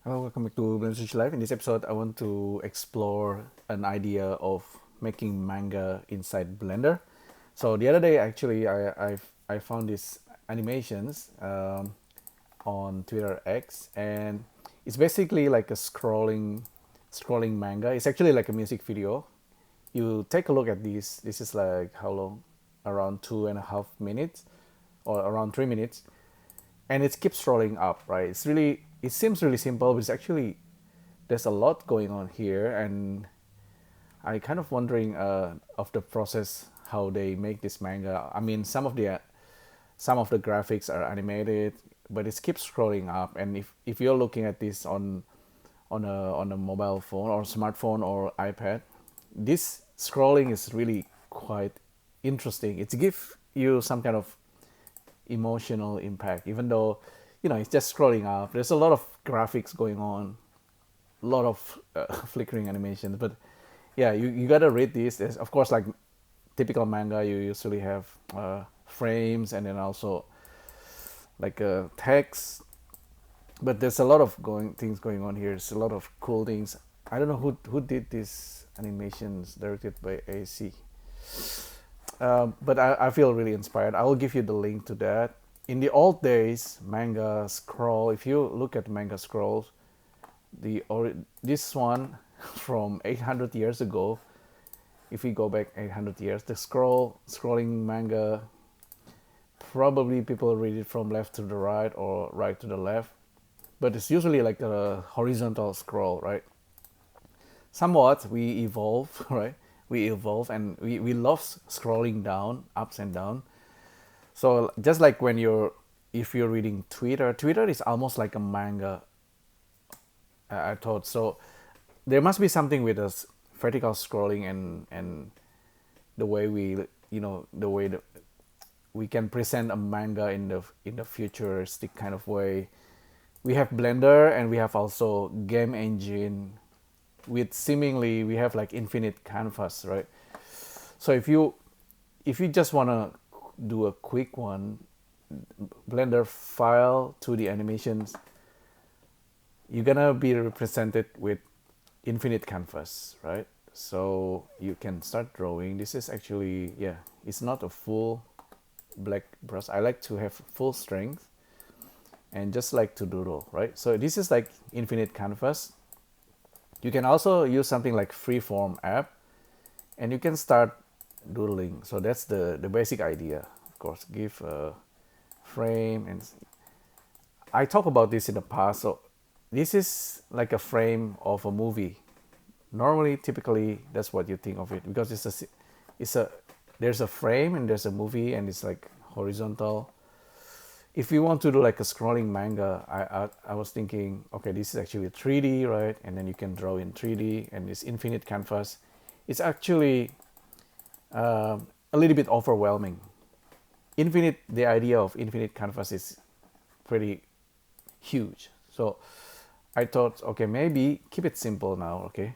Hello, welcome back to BSLIVE. In this episode, I want to explore an idea of making manga inside Blender. So the other day, actually, I found these animations on Twitter X, and it's basically like a scrolling manga. It's actually like a music video. You take a look at this. This is like how long? Around 2.5 minutes, or around 3 minutes, and it keeps scrolling up, right? It seems really simple, but it's actually there's a lot going on here, and I kind of wondering of the process how they make this manga. I mean, some of the graphics are animated, but it keeps scrolling up, and if you're looking at this on a mobile phone or smartphone or iPad, this scrolling is really quite interesting. It gives you some kind of emotional impact, even though it's just scrolling up. There's a lot of graphics going on, a lot of flickering animations, but yeah, you gotta read this. There's, of course, like typical manga, you usually have frames and then also like text, but there's a lot of things going on here. There's a lot of cool things. I don't know who did these animations, directed by AC. But I feel really inspired. I will give you the link to that. In the old days, manga scroll. If you look at manga scrolls, this one from 800 years ago. If we go back 800 years, the scrolling manga, probably people read it from left to the right or right to the left, but it's usually like a horizontal scroll, right? Somewhat we evolve, right? We evolve, and we love scrolling down, ups and down. So just like if you're reading Twitter is almost like a manga. I thought so. There must be something with us vertical scrolling and the way the way that we can present a manga in the futuristic kind of way. We have Blender, and we have also game engine with seemingly we have like infinite canvas, right? So if you just want to do a quick one, Blender file to the animations, you're gonna be represented with infinite canvas, right? So you can start drawing. This is actually, yeah, it's not a full black brush. I like to have full strength and just like to doodle, right? So this is like infinite canvas. You can also use something like freeform app, and you can start doodling. So that's the basic idea. Of course, give a frame, and I talked about this in the past. So this is like a frame of a movie. Normally, typically, that's what you think of it, because it's a there's a frame and there's a movie, and it's like horizontal. If you want to do like a scrolling manga, I was thinking, okay, this is actually 3D, right? And then you can draw in 3D, and it's infinite canvas. It's actually a little bit overwhelming. The idea of infinite canvas is pretty huge. So I thought, okay, maybe keep it simple now, okay?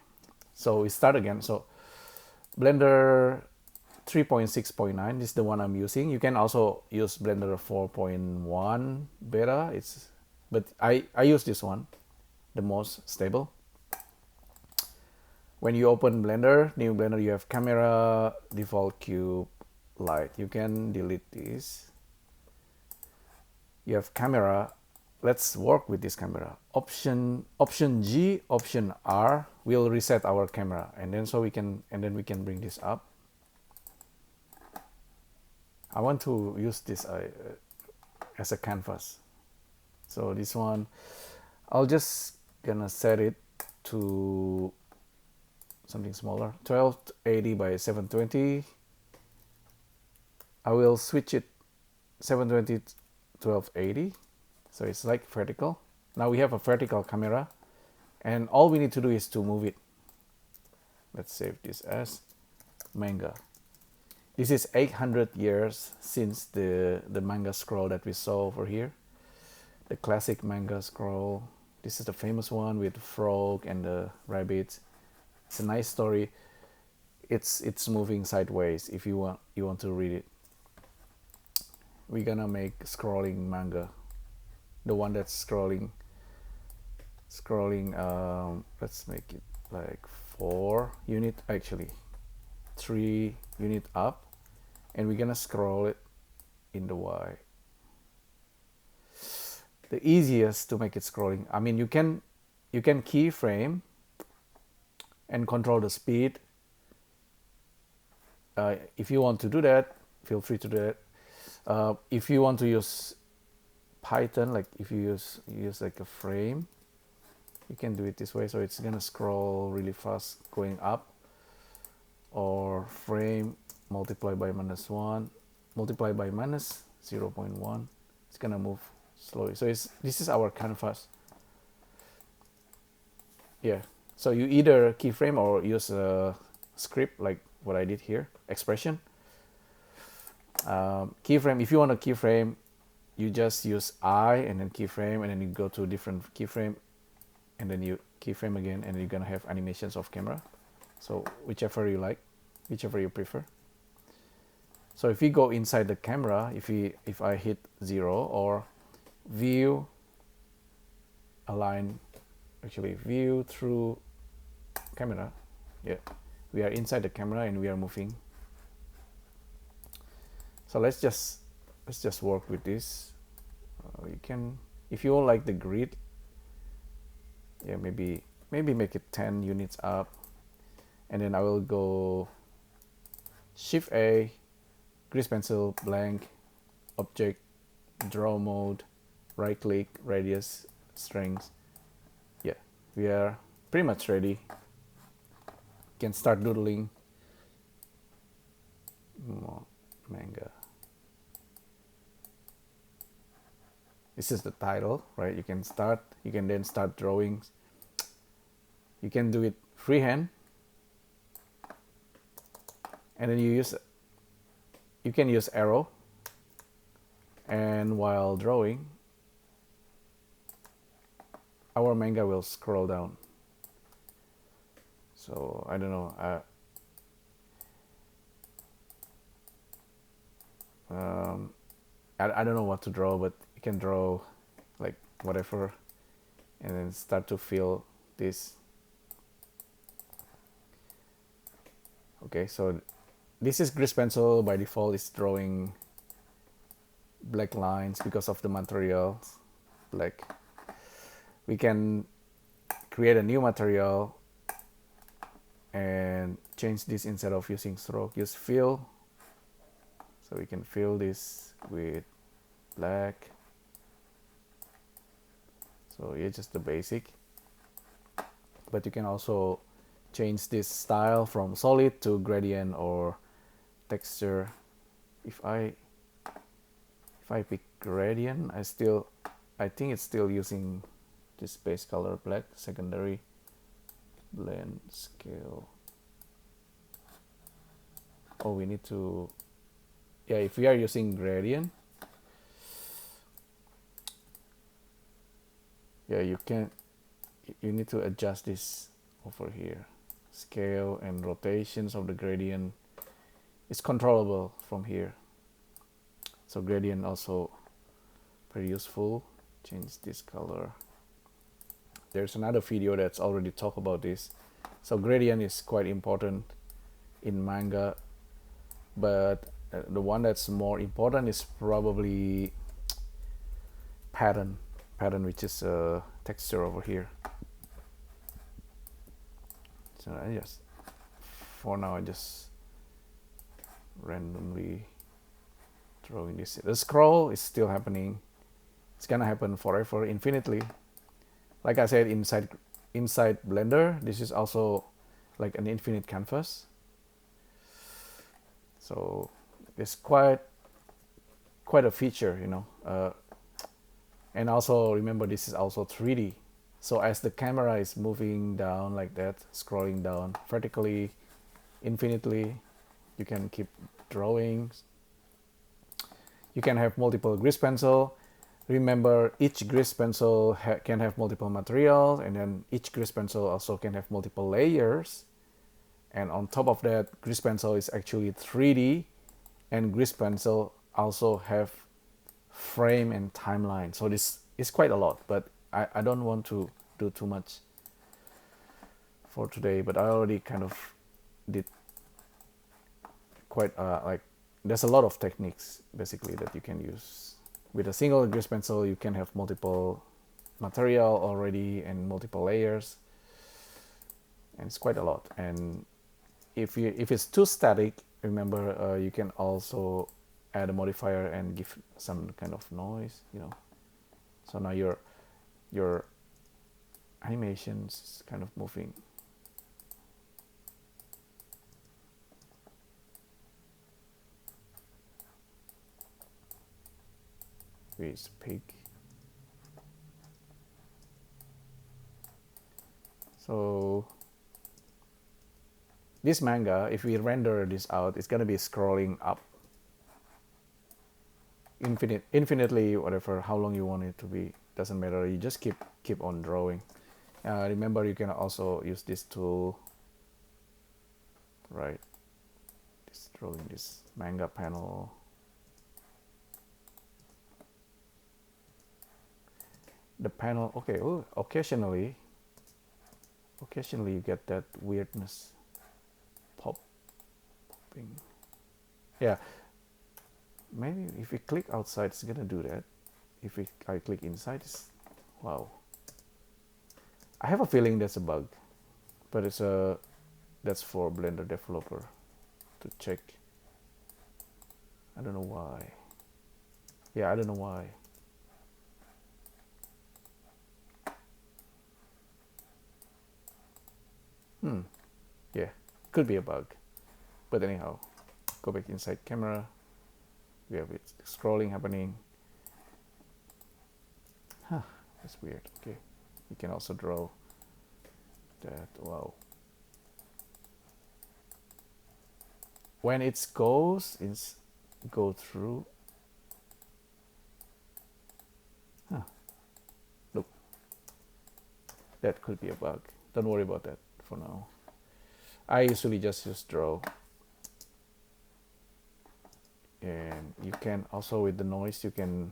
So we start again. So Blender 3.6.9 is the one I'm using. You can also use Blender 4.1 beta. But I use this one, the most stable. When you open new Blender, you have camera, default cube, light. You can delete this. You have camera. Let's work with this camera. Option G, Option R will reset our camera, and then we can bring this up. I want to use this as a canvas. So this one, I'll just gonna set it to something smaller, 1280 by 720. I will switch it 720 1280. So it's like vertical. Now we have a vertical camera, and all we need to do is to move it. Let's save this as manga. This is 800 years since the manga scroll that we saw over here. The classic manga scroll. This is the famous one with the frog and the rabbit. It's a nice story. It's moving sideways if you want to read it. We're gonna make scrolling manga. The one that's scrolling scrolling. Let's make it like 4 unit, actually 3 unit up, and we're gonna scroll it in the Y. The easiest to make it scrolling, I mean, you can keyframe and control the speed. If you want to do that, feel free to do it. If you want to use Python, like if you use like a frame, you can do it this way, so it's gonna scroll really fast going up, or frame multiply by -1 multiply by -0.1, it's gonna move slowly. So this is our canvas. Yeah, so you either keyframe or use a script like what I did here, expression. Keyframe, if you want a keyframe, you just use I and then keyframe, and then you go to different keyframe, and then you keyframe again, and you're gonna have animations of camera. So whichever you like, whichever you prefer. So if we go inside the camera, if I hit 0 or view align, actually view through camera, yeah, we are inside the camera and we are moving. So let's just work with this. You can, if you like the grid, yeah, maybe make it 10 units up, and then I will go Shift A, grease pencil, blank, object, draw mode, right click, radius, strength. Yeah, we are pretty much ready. You can start doodling. Manga. This is the title, right? You can then start drawings. You can do it freehand, and then you can use arrow, and while drawing, our manga will scroll down. So I don't know, I don't know what to draw, but you can draw like whatever, and then start to fill this. Okay, so this is grease pencil. By default it's drawing black lines because of the material black. We can create a new material and change this. Instead of using stroke, use fill. So we can fill this with black. So yeah, just the basic, but you can also change this style from solid to gradient or texture. If I pick gradient, I think it's still using this base color black, secondary, blend, scale. Oh, we need to, yeah, if we are using gradient, yeah, you need to adjust this over here. Scale and rotations of the gradient is controllable from here. So gradient also pretty useful. Change this color. There's another video that's already talked about this. So gradient is quite important in manga, but the one that's more important is probably pattern, which is texture over here. So for now I just randomly drawing this. The scroll is still happening. It's gonna happen forever, infinitely. Like I said, inside Blender, this is also like an infinite canvas. So it's quite a feature, you know. And also remember, this is also 3D. So as the camera is moving down like that, scrolling down vertically, infinitely, you can keep drawing. You can have multiple grease pencil. Remember, each grease pencil can have multiple materials, and then each grease pencil also can have multiple layers. And on top of that, grease pencil is actually 3D, and grease pencil also have frame and timeline. So this is quite a lot, but I don't want to do too much for today, but I already kind of did quite like there's a lot of techniques basically that you can use. With a single grease pencil you can have multiple material already and multiple layers, and it's quite a lot. And if it's too static, remember you can also add a modifier and give some kind of noise, you know. So now your animations is kind of moving. Is pig. So this manga, if we render this out, it's gonna be scrolling up infinitely, whatever, how long you want it to be, doesn't matter. You just keep on drawing. Remember, you can also use this tool, right? This drawing this manga panel. The panel, okay. Oh, occasionally you get that weirdness popping. Yeah, maybe if we click outside, it's gonna do that. If I click inside, it's wow. I have a feeling that's a bug, but that's for Blender developer to check. I don't know why. Yeah, I don't know why. Yeah, could be a bug. But anyhow, go back inside camera. We have it scrolling happening. Huh, that's weird. Okay, you can also draw that. Wow. When it go through. Huh. Look, that could be a bug. Don't worry about that for now. I usually just use draw. And you can also, with the noise, you can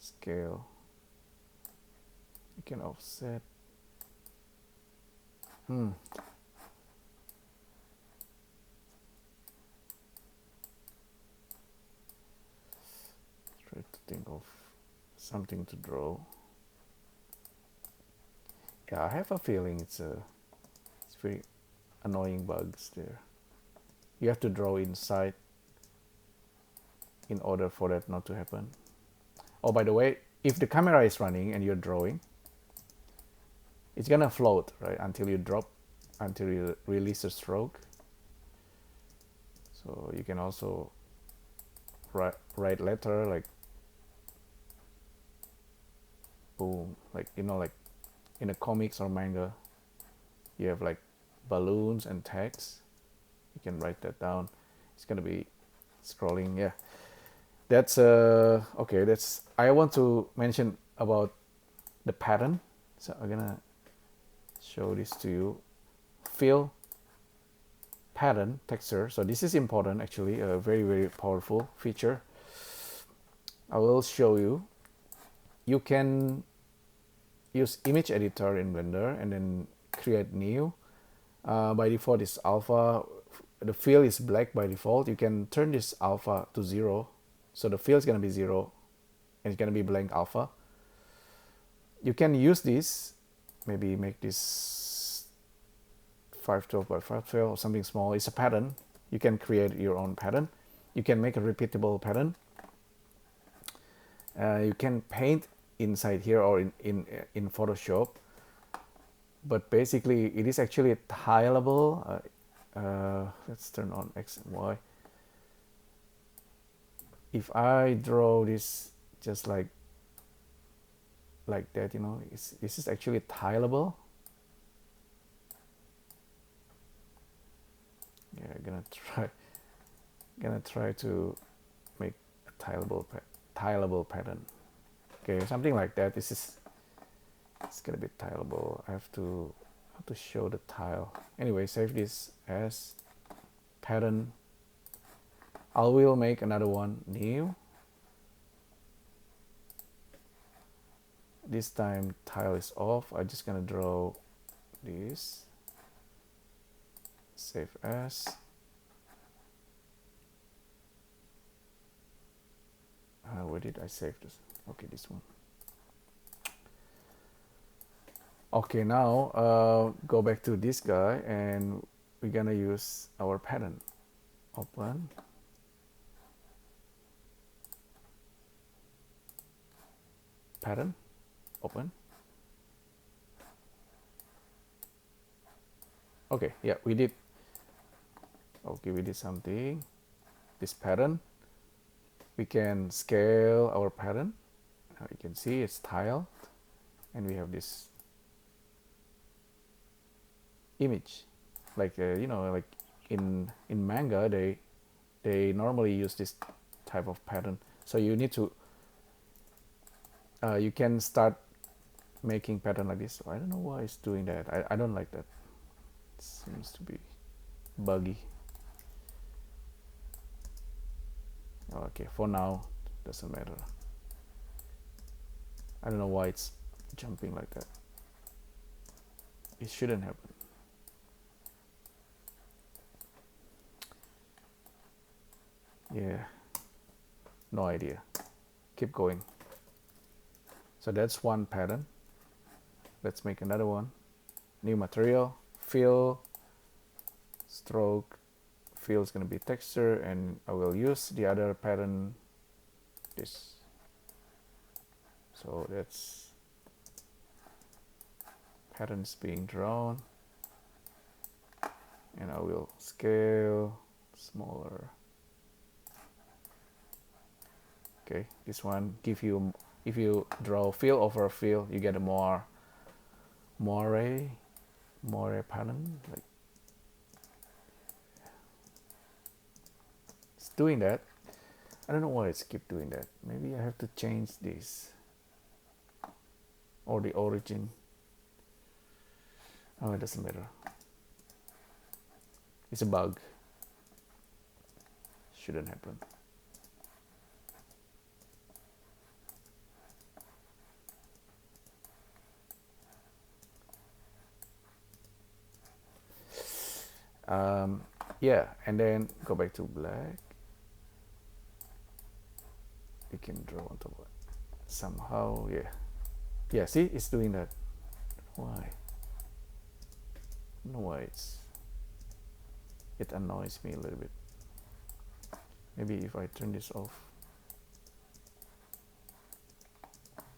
scale, you can offset. Try to think of something to draw. Yeah, I have a feeling it's very annoying bugs there. You have to draw inside in order for that not to happen. Oh, by the way, if the camera is running and you're drawing, it's gonna float, right, until you drop, until you release a stroke. So you can also write letter like boom, like, you know, like in the comics or manga, you have like balloons and text. You can write that down. It's gonna be scrolling. Yeah, that's okay. That's, I want to mention about the pattern. So I'm gonna show this to you. Fill, pattern, texture. So this is important, actually, a very powerful feature. I will show you. You can use image editor in Blender and then create new. By default it's alpha. The fill is black by default. You can turn this alpha to 0, so the fill is going to be 0 and it's going to be blank alpha. You can use this, maybe make this 512 by 512 or something small. It's a pattern. You can create your own pattern. You can make a repeatable pattern. You can paint inside here or in Photoshop, but basically it is actually tileable. Let's turn on X and Y. If I draw this just like that, you know, this is actually tileable. Yeah, gonna try to make a tileable pattern. Okay, something like that. It's gonna be tileable. I have to show the tile. Anyway, save this as pattern. I will make another one, new, This time tile is off. I'm just gonna draw this. Save as. Where did I save this? Okay, this one. Okay, now go back to this guy and we're gonna use our pattern. Open. Pattern. Open. Okay, yeah, we did. Okay, we did something. This pattern. We can scale our pattern. Now you can see it's tiled, and we have this image. Like you know, like in manga, they normally use this type of pattern. So you need to you can start making pattern like this. So I don't know why it's doing that. I don't like that. It seems to be buggy. Okay, for now doesn't matter. I don't know why it's jumping like that. It shouldn't happen. Yeah, no idea. Keep going. So that's one pattern. Let's make another one. New material, fill, stroke. Fill is going to be texture, and I will use the other pattern, this. So that's patterns being drawn, and I will scale smaller. Okay, this one give you, if you draw fill over fill, you get a more pattern. Like it's doing that. I don't know why it's keep doing that. Maybe I have to change this or the origin. Oh, it doesn't matter. It's a bug. Shouldn't happen. Yeah, and then go back to black. You can draw on top of it somehow. Yeah, see, it's doing that. Why? I don't know why it annoys me a little bit. Maybe if I turn this off.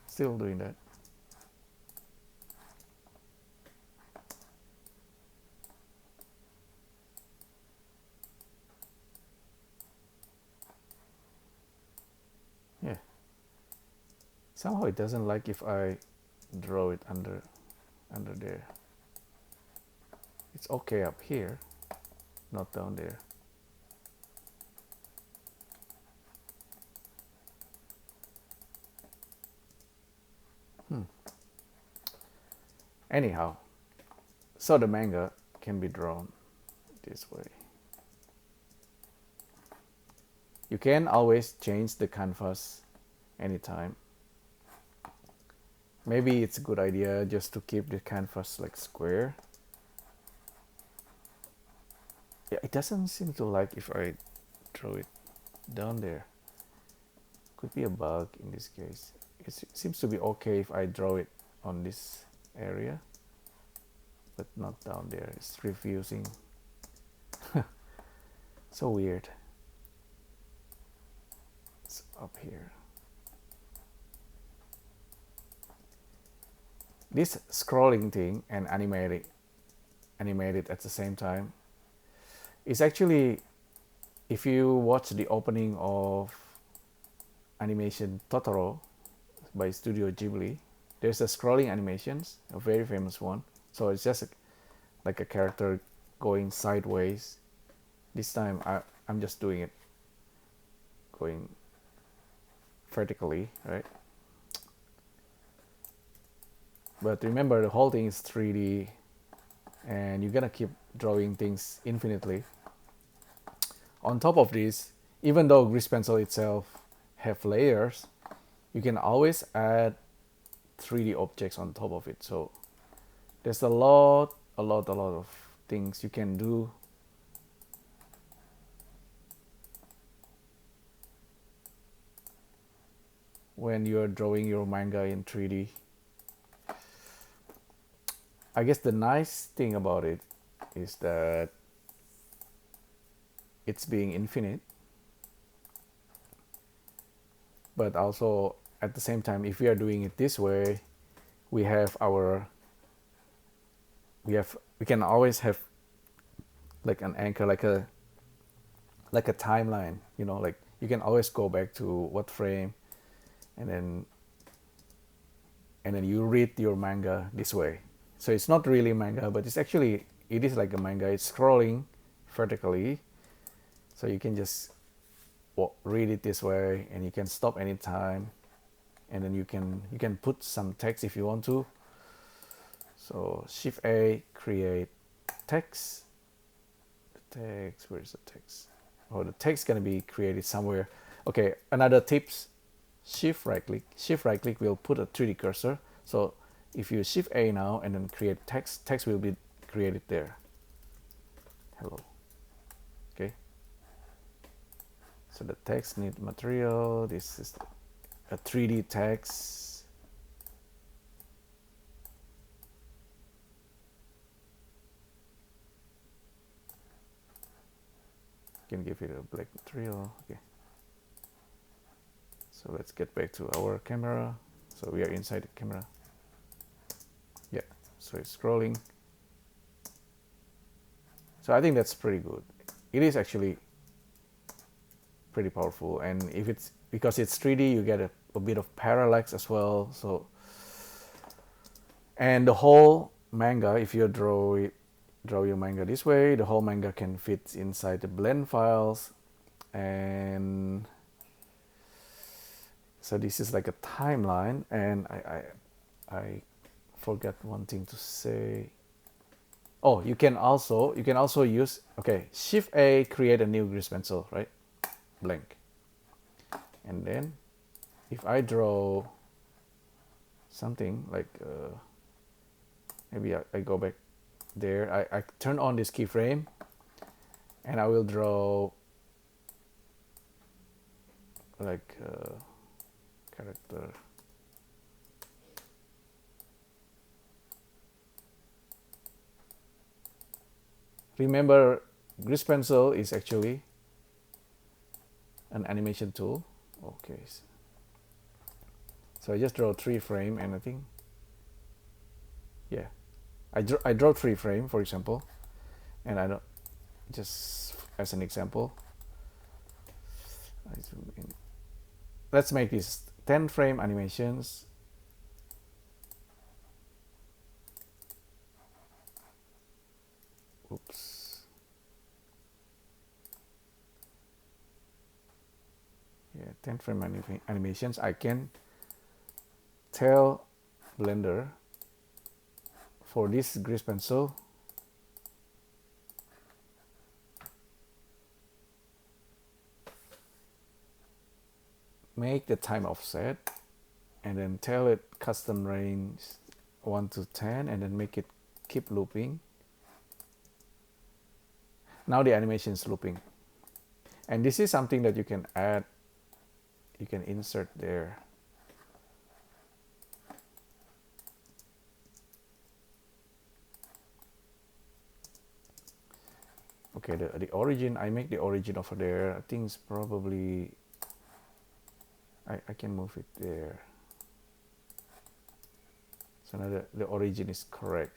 Still doing that. Yeah. Somehow it doesn't like if I draw it under there. It's okay up here, not down there. Anyhow, so the manga can be drawn this way. You can always change the canvas anytime. Maybe it's a good idea just to keep the canvas like square. Yeah, it doesn't seem to like if I draw it down there. Could be a bug in this case. It seems to be okay if I draw it on this area, but not down there. It's refusing. So weird. It's up here. This scrolling thing and animated at the same time is actually, if you watch the opening of animation Totoro by Studio Ghibli, there's a scrolling animations, a very famous one. So it's just like a character going sideways. This time I'm just doing it going vertically, right? But remember, the whole thing is 3D, and you're gonna keep drawing things infinitely. On top of this, even though grease pencil itself have layers, you can always add 3D objects on top of it. So there's a lot of things you can do. When you're drawing your manga in 3D. I guess the nice thing about it is that it's being infinite, but also at the same time, if we are doing it this way, we can always have like an anchor, like a timeline, you know, like you can always go back to what frame, and then you read your manga this way. So it's not really manga, but it is like a manga. It's scrolling vertically, so you can just read it this way, and you can stop anytime, and then you can put some text if you want to. So Shift A, create text. The text, where's the text? Oh, the text gonna be created somewhere. Okay, another tips. Shift right click will put a 3D cursor. So if you Shift A now and then create text will be created there. Hello. Okay. So the text need material. This is a 3D text. You can give it a black material. Okay. So let's get back to our camera. So we are inside the camera. Yeah, so it's scrolling. So I think that's pretty good. It is actually pretty powerful, and if it's because it's 3D, you get a bit of parallax as well. So, and the whole manga, if you draw your manga this way, the whole manga can fit inside the blend files. And so this is like a timeline, and I forgot one thing to say. Oh, you can also use, okay, Shift A, create a new grease pencil, right? Blank. And then if I draw something like maybe I go back there, I turn on this keyframe, and I will draw like character. Remember, grease pencil is actually an animation tool. Okay, so I just draw 3 frame, and I think, yeah, I draw 3 frame, for example, and I don't, just as an example, I zoom in. Let's make this 10 frame animations. Oops. Yeah, 10 frame animations. I can tell Blender for this grease pencil, make the time offset, and then tell it custom range 1 to 10, and then make it keep looping. Now the animation is looping, and this is something that you can add, you can insert there. Okay, the origin, I make the origin over there. I think it's probably, I can move it there. So now the origin is correct.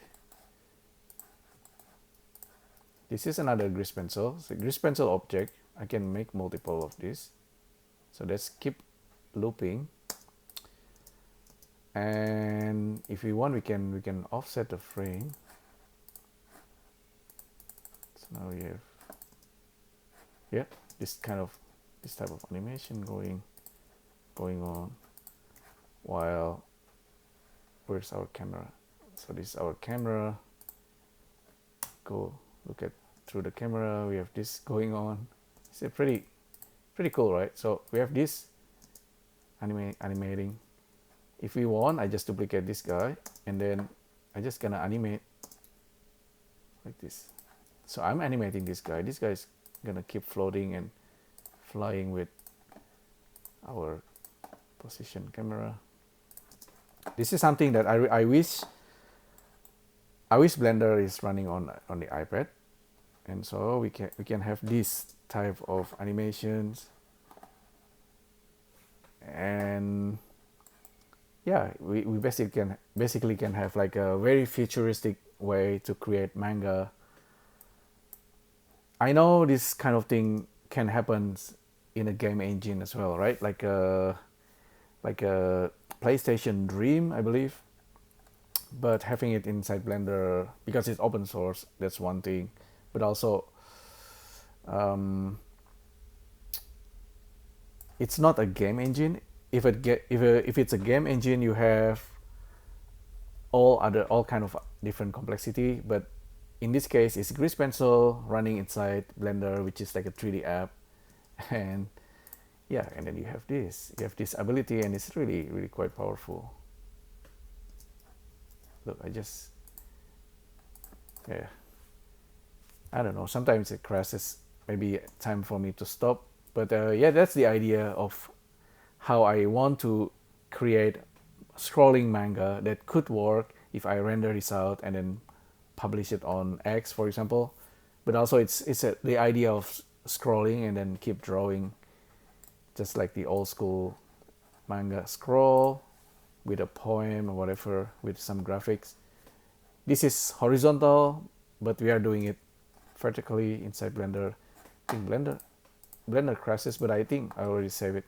This is another grease pencil. So grease pencil object, I can make multiple of this. So let's keep looping. And if we want, we can offset the frame. So now we have, yeah, this type of animation going on, while where's our camera? So this is our camera. Go look at through the camera. We have this going on. It's a pretty cool, right? So we have this animating If we want, I just duplicate this guy and then I just gonna animate like this. So I'm animating this guy. This guy is gonna keep floating and flying with our position camera. This is something that I wish Blender is running on the iPad, and so we can have this type of animations. And yeah, we basically can have like a very futuristic way to create manga. I know this kind of thing can happen in a game engine as well, right? Like a PlayStation Dream, I believe. But having it inside Blender, because it's open source, that's one thing. But also, it's not a game engine. If it's a game engine, you have all kind of different complexity. But in this case, it's Grease Pencil running inside Blender, which is like a 3D app, and yeah, and then you have this ability, and it's really quite powerful. Look, yeah, I don't know, sometimes it crashes, maybe time for me to stop. But yeah, that's the idea of how I want to create scrolling manga that could work if I render this out and then publish it on X, for example. But also it's the idea of scrolling and then keep drawing, just like the old school manga scroll with a poem or whatever with some graphics. This is horizontal, but we are doing it vertically inside Blender. I think Blender crashes, but I think I already saved it.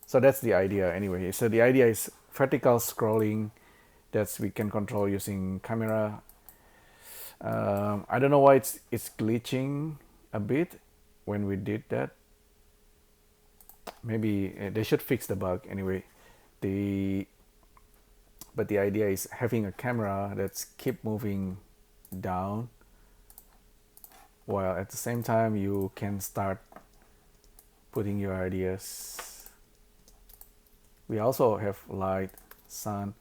So that's the idea anyway. So the idea is vertical scrolling that we can control using camera. I don't know why it's glitching a bit when we did that. Maybe they should fix the bug anyway. But the idea is having a camera that's keep moving down, while at the same time you can start putting your ideas. We also have light, sun.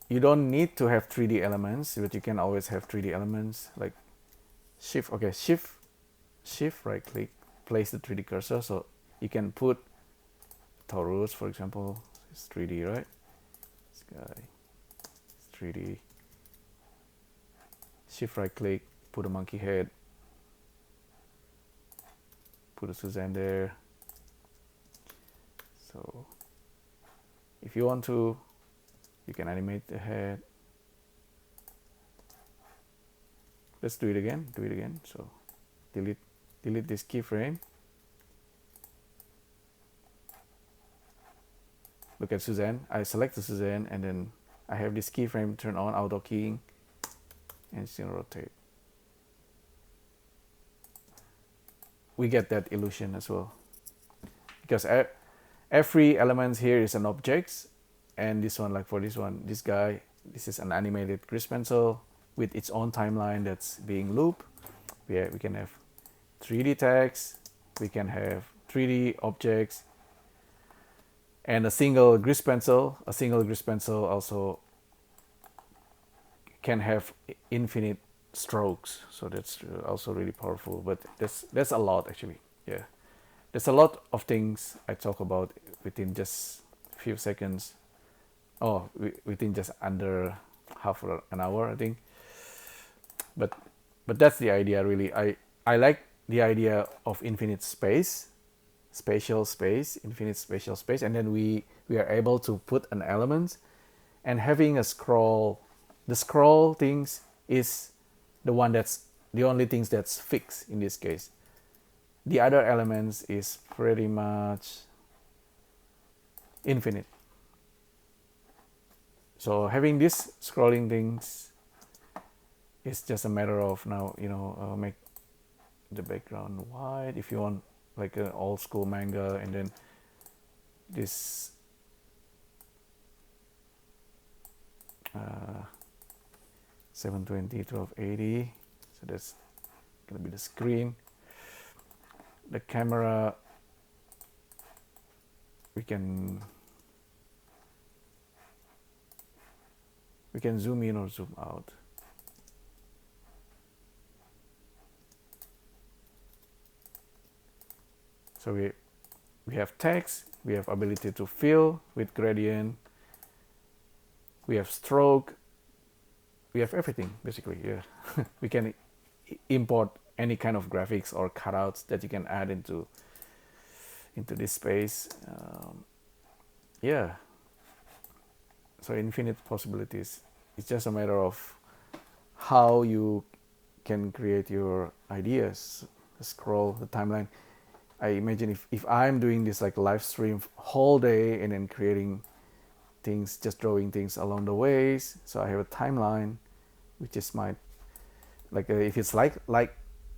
You don't need to have 3D elements, but you can always have 3D elements like shift right click, place the 3D cursor, so you can put Taurus, for example. It's 3D, right? This guy is 3D. Shift right click, put a monkey head, put a Suzanne there. So if you want to, you can animate the head. Let's do it again. So delete this keyframe. Look at Suzanne. I select the Suzanne and then I have this keyframe turn on, auto keying, and it's gonna rotate. We get that illusion as well, because every element here is an object, and this one, like for this one, this guy, this is an animated grease pencil with its own timeline that's being looped. We can have 3D text, we can have 3D objects, and a single grease pencil also can have infinite strokes, so that's also really powerful. But that's a lot actually. Yeah, there's a lot of things I talk about within just a few seconds. Oh, within just under half an hour, I think. But that's the idea really. I like the idea of infinite space, infinite spatial space, and then we are able to put an element, and having a scroll. The scroll things is the only things that's fixed in this case. The other elements is pretty much infinite. So having this scrolling things is just a matter of now, make the background white if you want like an old school manga, and then this 720 1280, so that's gonna be the screen. The camera we can zoom in or zoom out. So we have text, we have ability to fill with gradient, we have stroke, we have everything basically. Yeah, we can import any kind of graphics or cutouts that you can add into this space. Yeah, so infinite possibilities. It's just a matter of how you can create your ideas. Scroll the timeline. I imagine if I'm doing this like live stream whole day and then creating things, just drawing things along the ways. So I have a timeline, which is my like if it's like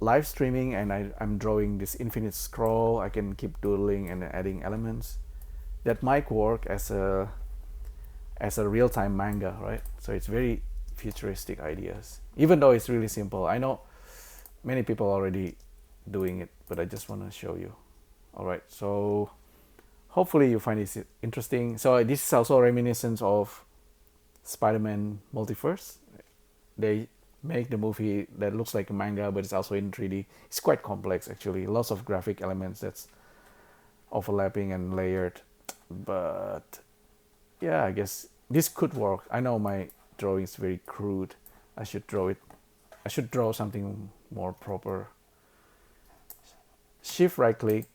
live streaming and I'm drawing this infinite scroll, I can keep doodling and adding elements. That might work as a real-time manga, right? So it's very futuristic ideas, even though it's really simple. I know many people already doing it, but I just want to show you. All right, so hopefully you find this interesting. So this is also a reminiscence of Spider-Man Multiverse. They make the movie that looks like a manga, but it's also in 3D. It's quite complex actually, lots of graphic elements that's overlapping and layered. But yeah, I guess this could work. I know my drawing is very crude. I should draw something more proper. Shift right click,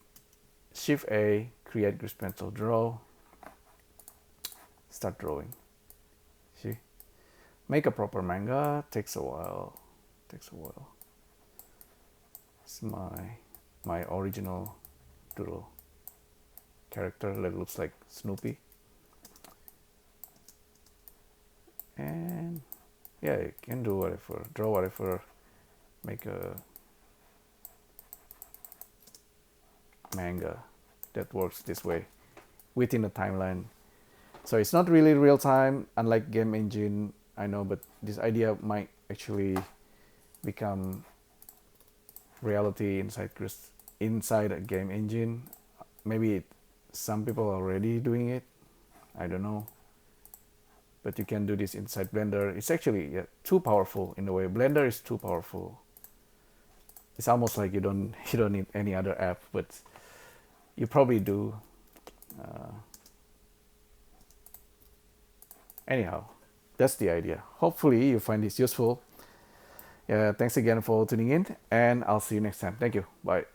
Shift A, create grease pencil, draw, start drawing. See, make a proper manga takes a while. It's my original doodle character that looks like Snoopy. And yeah, you can do whatever, draw whatever, make a manga that works this way within a timeline. So it's not really real time, unlike game engine, I know, but this idea might actually become reality inside a game engine. Maybe some people are already doing it, I don't know. But you can do this inside Blender. It's actually too powerful in a way. Blender is too powerful. It's almost like you don't need any other app, but you probably do. Anyhow, that's the idea. Hopefully you find this useful. Thanks again for tuning in, and I'll see you next time. Thank you. Bye.